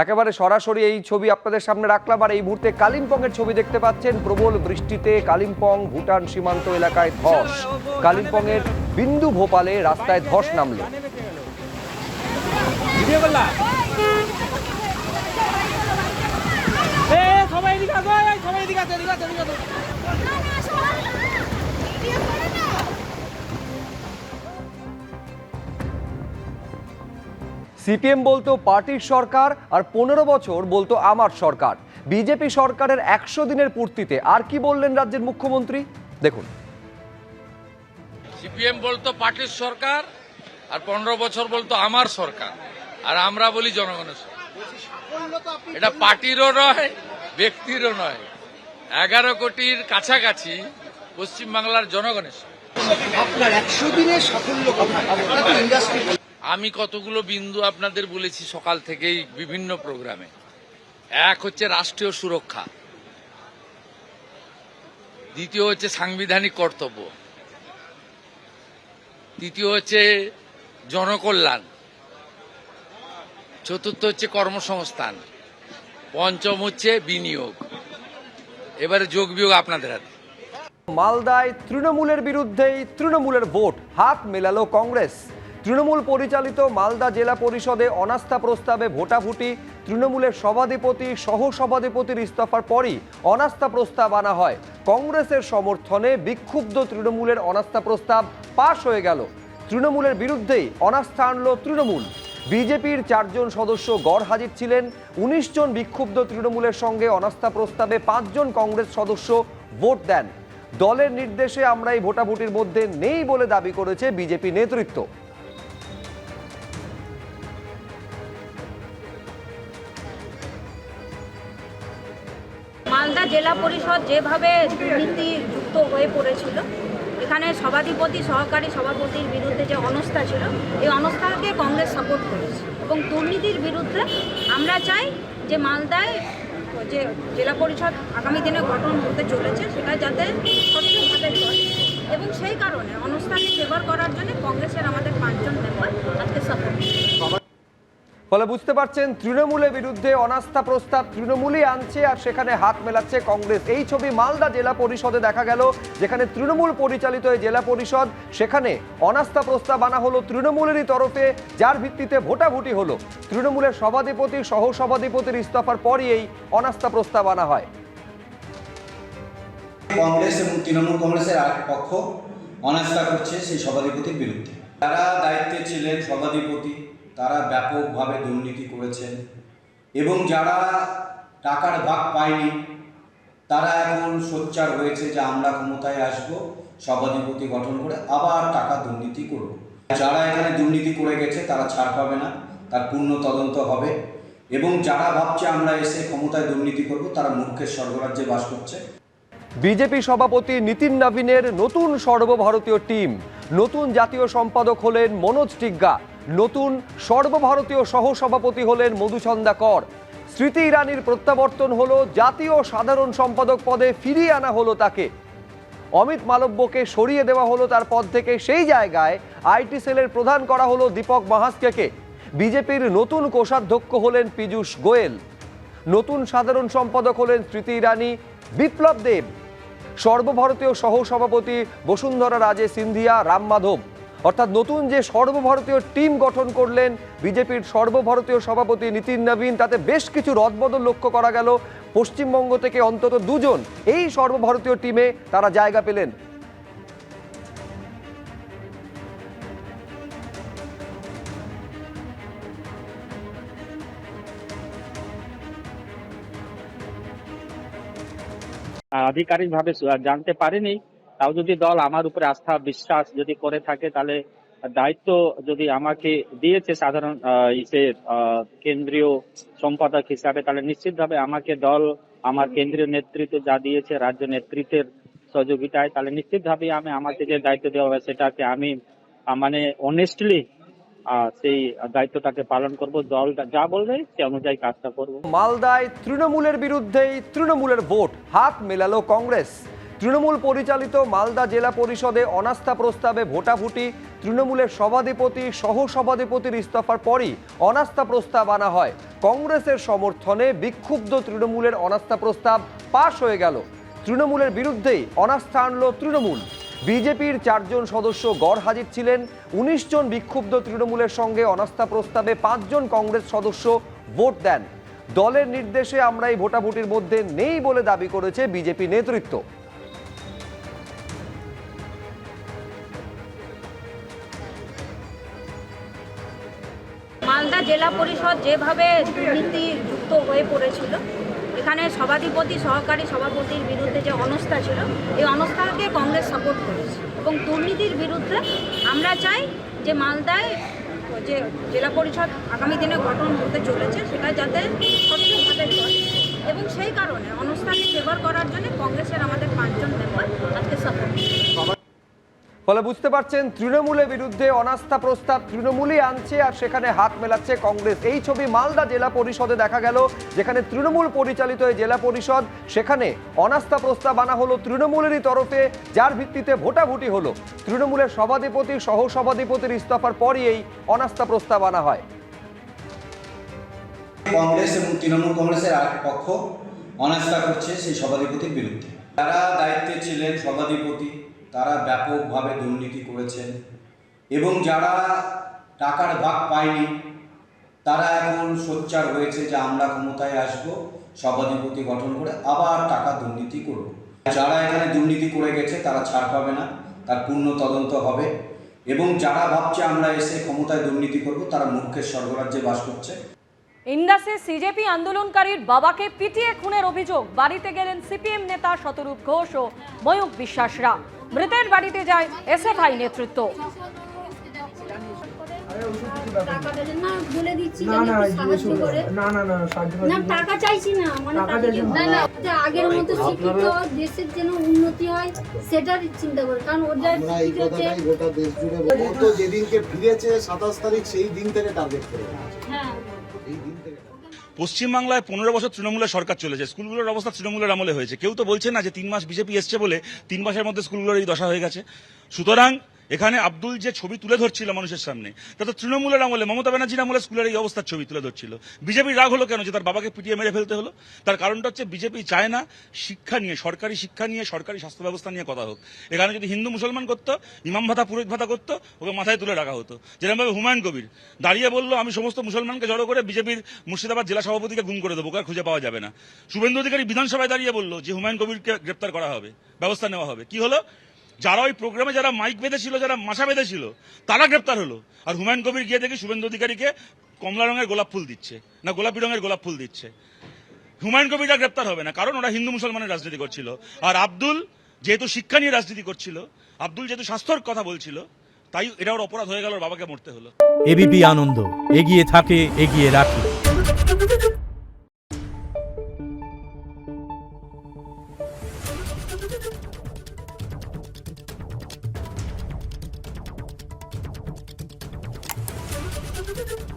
একেবারে সরাসরি এই ছবি আপনাদের সামনে রাখলাম। আর এই মুহূর্তে কালিম্পংয়ের ছবি দেখতে পাচ্ছেন। প্রবল বৃষ্টিতে কালিম্পং ভুটান সীমান্ত এলাকায় ধস। কালিম্পংয়ের বিন্দু ভোপালে রাস্তায় ধস নামল। সিপিএম বলতো পার্টির সরকার, আর 15 বছর বলতো আমার সরকার। বিজেপি সরকারের 100 দিনের পূর্তিতে আর কি বললেন রাজ্যের মুখ্যমন্ত্রী, দেখুন। সিপিএম বলতো পার্টির সরকার, আর 15 বছর বলতো আমার সরকার, আর আমরা বলি জনগণের সরকার। এটা পার্টিরও নয়, ব্যক্তিরও নয়, 11 কোটির কাছাকাছি পশ্চিমবাংলার জনগণের আপনার 100 দিনের সাফল্য কথা ইন্ডাস্ট্রি। আমি কতগুলো বিন্দু আপনাদের বলেছি সকাল থেকেই বিভিন্ন প্রোগ্রামে। এক হচ্ছে রাষ্ট্রীয় সুরক্ষা, দ্বিতীয় হচ্ছে সাংবিধানিক কর্তব্য, তৃতীয় হচ্ছে জনকল্যাণ, চতুর্থ হচ্ছে কর্মসংস্থান, পঞ্চম হচ্ছে বিনিয়োগ। এবারে যোগ বিয়োগ আপনাদের হাতে। মালদায় তৃণমূলের বিরুদ্ধেই তৃণমূলের ভোট, হাত মেলালো কংগ্রেস। তৃণমূল পরিচালিত মালদা জেলা পরিষদে অনাস্থা প্রস্তাবে ভোটাভুটি। তৃণমূলের সভাধিপতি সহ সভাধিপতির ইস্তফার পরই অনাস্থা প্রস্তাব আনা হয়। কংগ্রেসের সমর্থনে বিক্ষুব্ধ তৃণমূলের অনাস্থা প্রস্তাব পাশ হয়ে গেল। তৃণমূলের বিরুদ্ধেই অনাস্থা আনল তৃণমূল। বিজেপির 4 জন সদস্য গড় হাজির ছিলেন। 19 জন বিক্ষুব্ধ তৃণমূলের সঙ্গে অনাস্থা প্রস্তাবে 5 জন কংগ্রেস সদস্য ভোট দেন। দলের নির্দেশে আমরা এই ভোটাভুটির মধ্যে নেই বলে দাবি করেছে বিজেপি নেতৃত্ব। মালদা জেলা পরিষদ যেভাবে দুর্নীতিযুক্ত হয়ে পড়েছিল, এখানে সভাধিপতি সহকারী সভাপতির বিরুদ্ধে যে অনাস্থা ছিল, এই অনাস্থাকে কংগ্রেস সাপোর্ট করেছে এবং দুর্নীতির বিরুদ্ধে আমরা চাই যে মালদায় যে জেলা পরিষদ আগামী দিনে গঠন হতে চলেছে সেটা যাতে স্বচ্ছভাবে হয়, এবং সেই কারণে অনাস্থাকে ফেভার করার জন্য কংগ্রেসের আমাদের 5 জন মেম্বার আজকে সাপোর্ট। ফলে বুঝতে পারছেন তৃণমূলের বিরুদ্ধে অনাস্থা প্রস্তাব তৃণমূলই আনছে, আর সেখানে হাত মেলাচ্ছে কংগ্রেস। এই ছবি মালদা জেলা পরিষদে দেখা গেল, যেখানে তৃণমূল পরিচালিত এই জেলা পরিষদ, সেখানে অনাস্থা প্রস্তাব আনা হলো তৃণমূলেরই তরফে, যার ভিত্তিতে ভোটাভুটি হলো। তৃণমূলের সভাধিপতি সহ সভাধিপতির ইস্তফার পরই এই অনাস্থা প্রস্তাব আনা হয়। কংগ্রেস এবং তৃণমূল কংগ্রেসের আরেক পক্ষ অনাস্থা করছে সেই সভাধিপতির বিরুদ্ধে। যারা দায়িত্বে ছিলেন সভাধিপতি, তারা ব্যাপকভাবে দুর্নীতি করেছেন, এবং যারা টাকার ভাগ পায়নি তারা এখন সোচ্চার হয়েছে যে আমরা ক্ষমতায় আসব, সভাধিপতি গঠন করে আবার টাকা দুর্নীতি করব। যারা এখানে দুর্নীতি করে গেছে তারা ছাড় পাবে না, তার পূর্ণ তদন্ত হবে, এবং যারা ভাবছে আমরা এসে ক্ষমতায় দুর্নীতি করব তারা মূর্খের স্বর্গরাজ্যে বাস করছে। বিজেপি সভাপতি নীতিন নবীনের নতুন সর্বভারতীয় টিম। নতুন জাতীয় সম্পাদক হলেন মনোজ টিগ্গা। নতুন সর্বভারতীয় সহসভাপতি হলেন মধুচন্দা কর। স্মৃতি ইরানির প্রত্যাবর্তন হলো, জাতীয় সাধারণ সম্পাদক পদে ফিরিয়ে আনা হলো তাকে। অমিত মালব্যকে সরিয়ে দেওয়া হলো তার পদ থেকে, সেই জায়গায় আইটি সেলের প্রধান করা হলো দীপক মাহাস্কেকে। বিজেপির নতুন কোষাধ্যক্ষ হলেন পীযূষ গোয়েল। নতুন সাধারণ সম্পাদক হলেন স্মৃতি ইরানি, বিপ্লব দেব। সর্বভারতীয় সহসভাপতি বসুন্ধরা রাজে সিন্ধিয়া, রাম মাধব। অর্থাৎ নতুন যে সর্বভারতীয় টিম গঠন করলেন বিজেপির সর্বভারতীয় সভাপতি নীতিন নবীন, তাতে বেশ কিছু রদবদল লক্ষ্য করা গেল। পশ্চিমবঙ্গ থেকে অন্তত 2 জন এই সর্বভারতীয় টিমে তারা জায়গা পেলেন। আধিকারিকভাবে জানতে পারিনি, তাও যদি দল আমার উপরে আস্থা বিশ্বাস যদি করে থাকে, তাহলে দায়িত্ব যদি আমাকে দিয়েছে সাধারণ কেন্দ্রীয় সম্পাদক হিসাবে, তাহলে নিশ্চিতভাবে আমাকে দল আমার কেন্দ্রীয় নেতৃত্ব যা দিয়েছে, রাজ্য নেতৃত্বের সহযোগিতায়, তাহলে নিশ্চিতভাবে আমাকে যে দায়িত্ব দেওয়া হবে সেটাকে আমি মানে অনেস্টলি সেই দায়িত্বটাকে পালন করব। দল যা বলবে সে অনুযায়ী কাজটা করব। মালদায় তৃণমূলের বিরুদ্ধেই তৃণমূলের ভোট, হাত মেলালো কংগ্রেস। তৃণমূল পরিচালিত মালদা জেলা পরিষদে অনাস্থা প্রস্তাবে ভোটাভুটি, তৃণমূলের সভাধিপতি সহ সভাধিপতির ইস্তফার পরই অনাস্থা প্রস্তাব আনা হয়। কংগ্রেসের সমর্থনে বিক্ষুব্ধ তৃণমূলের অনাস্থা প্রস্তাব পাশ হয়ে গেল। তৃণমূলের বিরুদ্ধেই অনাস্থা আনল তৃণমূল। বিজেপির 4 জন সদস্য গড় হাজির ছিলেন। 19 জন বিক্ষুব্ধ তৃণমূলের সঙ্গে অনাস্থা প্রস্তাবে 5 জন কংগ্রেস সদস্য ভোট দেন। দলের নির্দেশে আমরা এই ভোটাভুটির মধ্যে নেই বলে দাবি করেছে বিজেপি নেতৃত্ব। মালদা জেলা পরিষদ যেভাবে দুর্নীতিযুক্ত হয়ে পড়েছিল, এখানে সভাধিপতি সহকারী সভাপতির বিরুদ্ধে যে অনাস্থা ছিল, এই অনাস্থাকে কংগ্রেস সাপোর্ট করেছে এবং দুর্নীতির বিরুদ্ধে আমরা চাই যে মালদায় যে জেলা পরিষদ আগামী দিনে গঠন হতে চলেছে সেটা যাতে স্বচ্ছভাবে চলে, এবং সেই কারণে অনাস্থাকে ফেভার করার জন্য কংগ্রেসের আমাদের 5 জন মেম্বার আজকে সাপোর্ট। ফলে বুঝতে পারছেন তৃণমূলের বিরুদ্ধে অনাস্থা প্রস্তাব তৃণমূলই আনছে আর সেখানে হাত মেলাচ্ছে কংগ্রেস। এই ছবি মালদা জেলা পরিষদে দেখা গেল, যেখানে তৃণমূল পরিচালিত এই জেলা পরিষদ, সেখানে অনাস্থা প্রস্তাব আনা হলো তৃণমূলেরই তরফে, যার ভিত্তিতে ভোটাভুটি হলো। তৃণমূলের সভাধিপতি সহ সভাধিপতির ইস্তফার পরই এই অনাস্থা প্রস্তাব আনা হয়। কংগ্রেস এবং তৃণমূল কংগ্রেসের আরেক পক্ষ অনাস্থা করছে সেই সভাধিপতির বিরুদ্ধে। যারা দায়িত্বে ছিলেন সভাধিপতি, তারা ব্যাপকভাবে দুর্নীতি করেছেন এবং যারা টাকার ভাগ পায়নি তারা এখন সোচ্চার হয়েছে যে আমরা ক্ষমতায় আসব, সভাধিপতি গঠন করে আবার টাকা দুর্নীতি করব। যারা এখানে দুর্নীতি করে গেছে তারা ছাড় পাবে না, তার পূর্ণ তদন্ত হবে এবং যারা ভাবছে আমরা এসে ক্ষমতায় দুর্নীতি করব তারা মূর্খের স্বর্গরাজ্যে বাস করছে। ইন্দাসে সিজেপি আন্দোলনকারীর বাবাকে পিটিয়ে খুনের অভিযোগ, বাড়িতে গেলেন সিপিএম নেতা শতরূপ ঘোষ ও ময়ূক বিশ্বাসরা। মৃতের বাড়িতে যায় এসএফআই নেতৃত্ব। টাকা চাইছি না, মানে আগের মতো শিক্ষিত দেশের যেন উন্নতি হয় সেটার চিন্তা করে, কারণ ওদের গোটা দেশ জুড়ে যেদিনকে ফিরেছে 27 তারিখ সেই দিন থেকে টার্গেট করে। হ্যাঁ, পশ্চিমবাংলায় 15 বছর তৃণমূলের সরকার চলেছে, স্কুলগুলোর অবস্থা তৃণমূলের আমলে হয়েছে। কেউ তো বলছে না যে 3 মাস বিজেপি এসছে বলে 3 মাসের মধ্যে স্কুলগুলোর এই দশা হয়ে গেছে। সুতরাং এখানে আব্দুল যে ছবি তুলে ধরছিল মানুষের সামনে, তা তো তৃণমূলের আমলে, মমতা ব্যানার্জির আমলে স্কুলের এই অবস্থার ছবি তুলে ধরছিল। বিজেপির রাগ হলো কেন যে তার বাবাকে পিটিয়ে মেরে ফেলতে হলো? তার কারণটা হচ্ছে বিজেপি চায় না শিক্ষা নিয়ে, সরকারি শিক্ষা নিয়ে, সরকারি স্বাস্থ্য ব্যবস্থা নিয়ে কথা হোক। এখানে যদি হিন্দু মুসলমান করতো, ইমাম ভাতা পুরোহিত ভাতা করতো, ওকে মাথায় তুলে রাখা হতো। যেরকমভাবে হুমায়ুন কবির দাঁড়িয়ে বললো আমি সমস্ত মুসলমানকে জড়ো করে বিজেপির মুর্শিদাবাদ জেলা সভাপতিকে গুম করে দেবো, ওকে খুঁজে পাওয়া যাবে না। শুভেন্দু অধিকারী বিধানসভায় দাঁড়িয়ে বললো যে হুমায়ুন কবিরকে গ্রেপ্তার করা হবে, ব্যবস্থা নেওয়া হবে। কি হলো? যারা ওই প্রোগ্রামে যারা মাইক বেঁধেছিল, যারা মাথা বেঁধেছিল, তারা গ্রেপ্তার হলো। আর হুমায়ুন কবির গিয়ে দেখি শুভেন্দু অধিকারীকে কমলা রঙের গোলাপ ফুল দিচ্ছে, না গোলাপি রঙের গোলাপ ফুল দিচ্ছে। হুমায়ুন কবিররা গ্রেপ্তার হবে না, কারণ ওরা হিন্দু মুসলমানের রাজনীতি করছিল। আর আব্দুল যেহেতু শিক্ষা নিয়ে রাজনীতি করছিল, আব্দুল যেহেতু স্বাস্থ্যর কথা বলছিল, তাই এটা ওর অপরাধ হয়ে গেল, ওর বাবাকে মরতে হলো। এবিপি আনন্দ, এগিয়ে থাকে, এগিয়ে রাখে। Thank you.